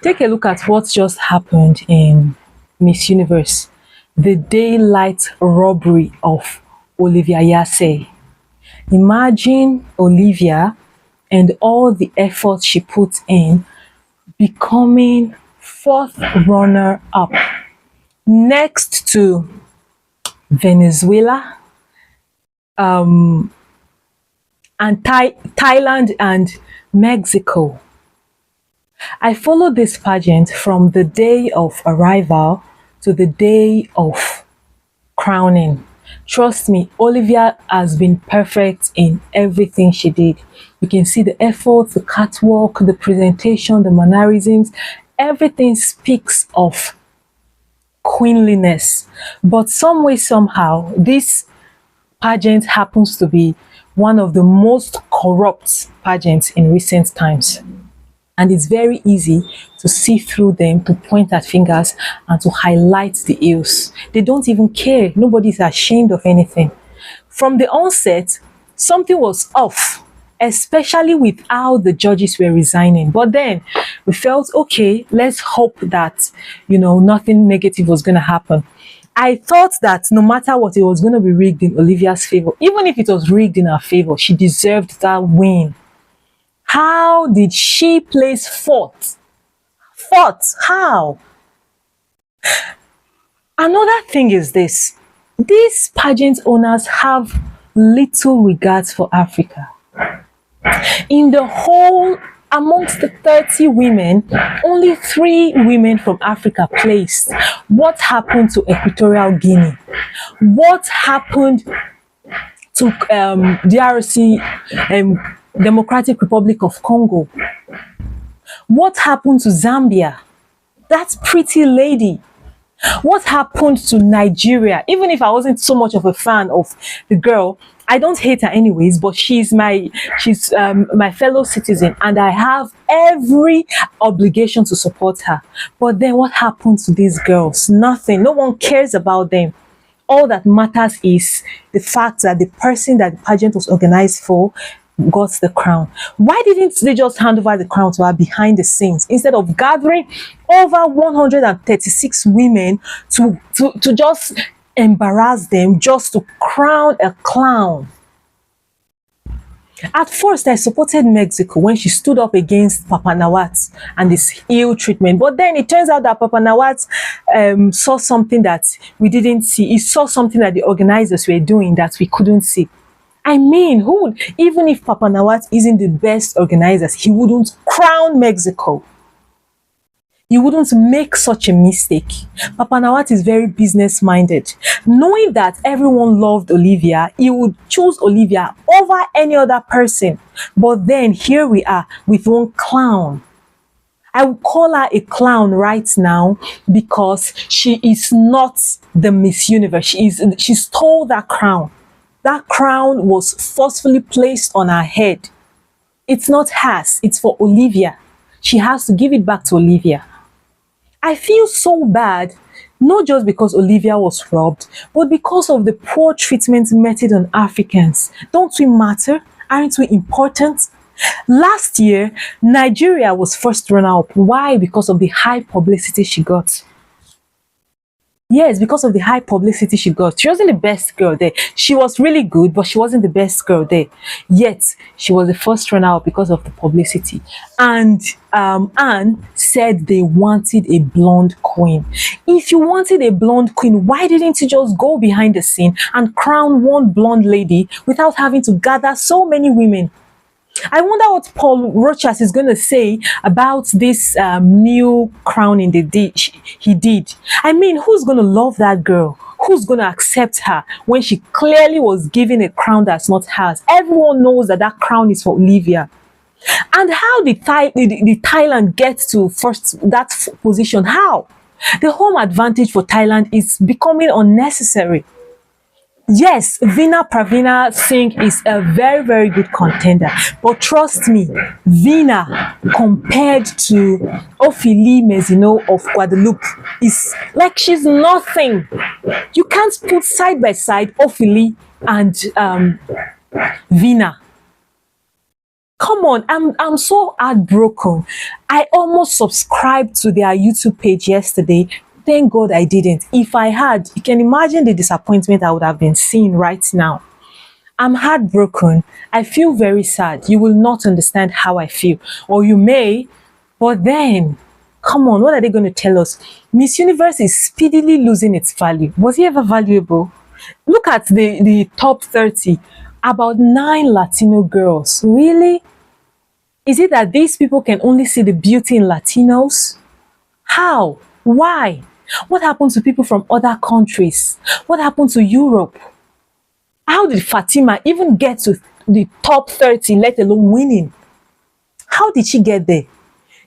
Take a look at what just happened in Miss Universe. The daylight robbery of Olivia Yace. Imagine Olivia and all the effort she put in becoming fourth runner up next to Venezuela, and Thailand and Mexico. I followed this pageant from the day of arrival to the day of crowning. Trust me, Olivia has been perfect in everything she did. You can see the effort, the catwalk, the presentation, the mannerisms. Everything speaks of queenliness. But some way, somehow, this pageant happens to be one of the most corrupt pageants in recent times. And it's very easy to see through them, to point at fingers and to highlight the ills. They don't even care. Nobody's ashamed of anything. From the onset, something was off, especially with how the judges were resigning. But then we felt, okay, let's hope that, nothing negative was going to happen. I thought that no matter what, it was going to be rigged in Olivia's favor. Even if it was rigged in her favor, she deserved that win. How did she place fourth? Fourth? How? Another thing is this. These pageant owners have little regards for Africa. In the whole, amongst the 30 women, only 3 women from Africa placed. What happened to Equatorial Guinea? What happened to DRC, Democratic Republic of Congo? What happened to Zambia? That pretty lady. What happened to Nigeria? Even if I wasn't so much of a fan of the girl, I don't hate her anyways, but she's my fellow citizen and I have every obligation to support her. But then what happened to these girls? Nothing. No one cares about them. All that matters is the fact that the person that the pageant was organized for got the crown. Why didn't they just hand over the crown to her behind the scenes instead of gathering over 136 women to just embarrass them, just to crown a clown? At first, I supported Mexico when she stood up against Papa Nawat and this ill treatment. But then it turns out that Papa Nawat saw something that we didn't see. He saw something that the organizers were doing that we couldn't see. I mean, who would, even if Papa Nawat isn't the best organizers, he wouldn't crown Mexico. He wouldn't make such a mistake. Papa Nawat is very business-minded. Knowing that everyone loved Olivia, he would choose Olivia over any other person. But then here we are with one clown. I would call her a clown right now because she is not the Miss Universe. She stole that crown. That crown was forcefully placed on her head. It's not hers, it's for Olivia. She has to give it back to Olivia. I feel so bad, not just because Olivia was robbed, but because of the poor treatment meted on Africans. Don't we matter? Aren't we important? Last year, Nigeria was first runner-up. Why? Because of the high publicity she got. Yes, because of the high publicity she got. She wasn't the best girl there. She was really good, but she wasn't the best girl there. Yet, she was the first runner-up because of the publicity. And Anne said they wanted a blonde queen. If you wanted a blonde queen, why didn't you just go behind the scene and crown one blonde lady without having to gather so many women? I wonder what Paul Rochas is going to say about this new crowning he did. I mean, who's going to love that girl? Who's going to accept her when she clearly was given a crown that's not hers? Everyone knows that that crown is for Olivia. And how did Thailand get to that position? How? The home advantage for Thailand is becoming unnecessary. Yes, Veena Pravina Singh is a very, very good contender. But trust me, Veena compared to Ophélie Mezzino of Guadeloupe is like she's nothing. You can't put side by side Ophélie and Veena. Come on, I'm so heartbroken. I almost subscribed to their YouTube page yesterday. Thank God I didn't. If I had, you can imagine the disappointment I would have been seeing right now. I'm heartbroken. I feel very sad. You will not understand how I feel, or you may, but then, come on, what are they going to tell us? Miss Universe is speedily losing its value. Was he ever valuable? Look at the top 30. About 9 Latino girls. Really? Is it that these people can only see the beauty in Latinos? How? Why? What happened to people from other countries? What happened to Europe? How did Fatima even get to the top 30, let alone winning? How did she get there?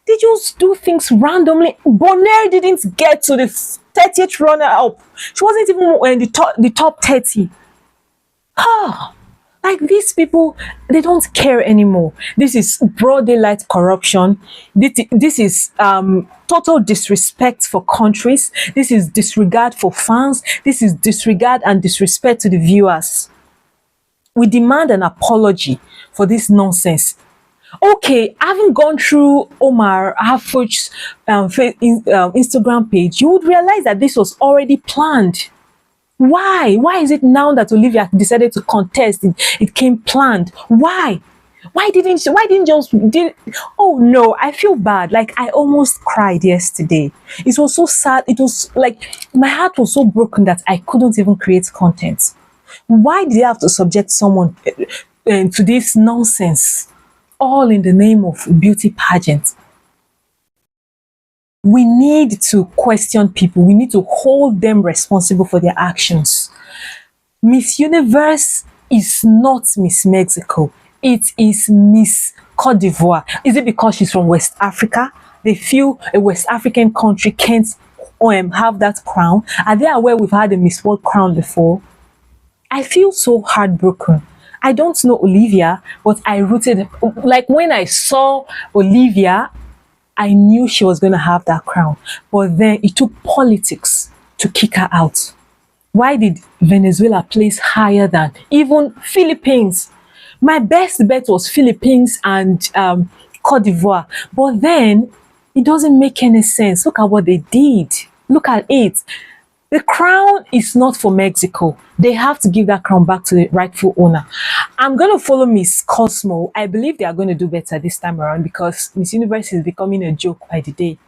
They just do things randomly. Bonaire didn't get to the 30th runner up. She wasn't even in the top 30. Ah, like these people, they don't care anymore. This is broad daylight corruption. This is total disrespect for countries. This is disregard for fans. This is disregard and disrespect to the viewers. We demand an apology for this nonsense. Okay, having gone through Omar Hafuch's Instagram page, you would realize that this was already planned. Why? Why is it now that Olivia decided to contest? It came planned. Why? Why didn't just did oh no, I feel bad. Like I almost cried yesterday. It was so sad. It was like my heart was so broken that I couldn't even create content. Why did they have to subject someone to this nonsense? All in the name of beauty pageant. We need to question people. We need to hold them responsible for their actions. Miss Universe is not Miss Mexico. It is Miss Cote d'Ivoire. Is it because she's from West Africa? They feel a West African country can't have that crown. Are they aware we've had a Miss World crown before? I feel so heartbroken. I don't know Olivia, but I rooted, like when I saw Olivia, I knew she was going to have that crown. But then it took politics to kick her out. Why did Venezuela place higher than even Philippines? My best bet was Philippines and Cote d'Ivoire. But then it doesn't make any sense. Look at what they did. Look at it. The crown is not for Mexico. They have to give that crown back to the rightful owner. I'm going to follow Miss Cosmo. I believe they are going to do better this time around because Miss Universe is becoming a joke by the day.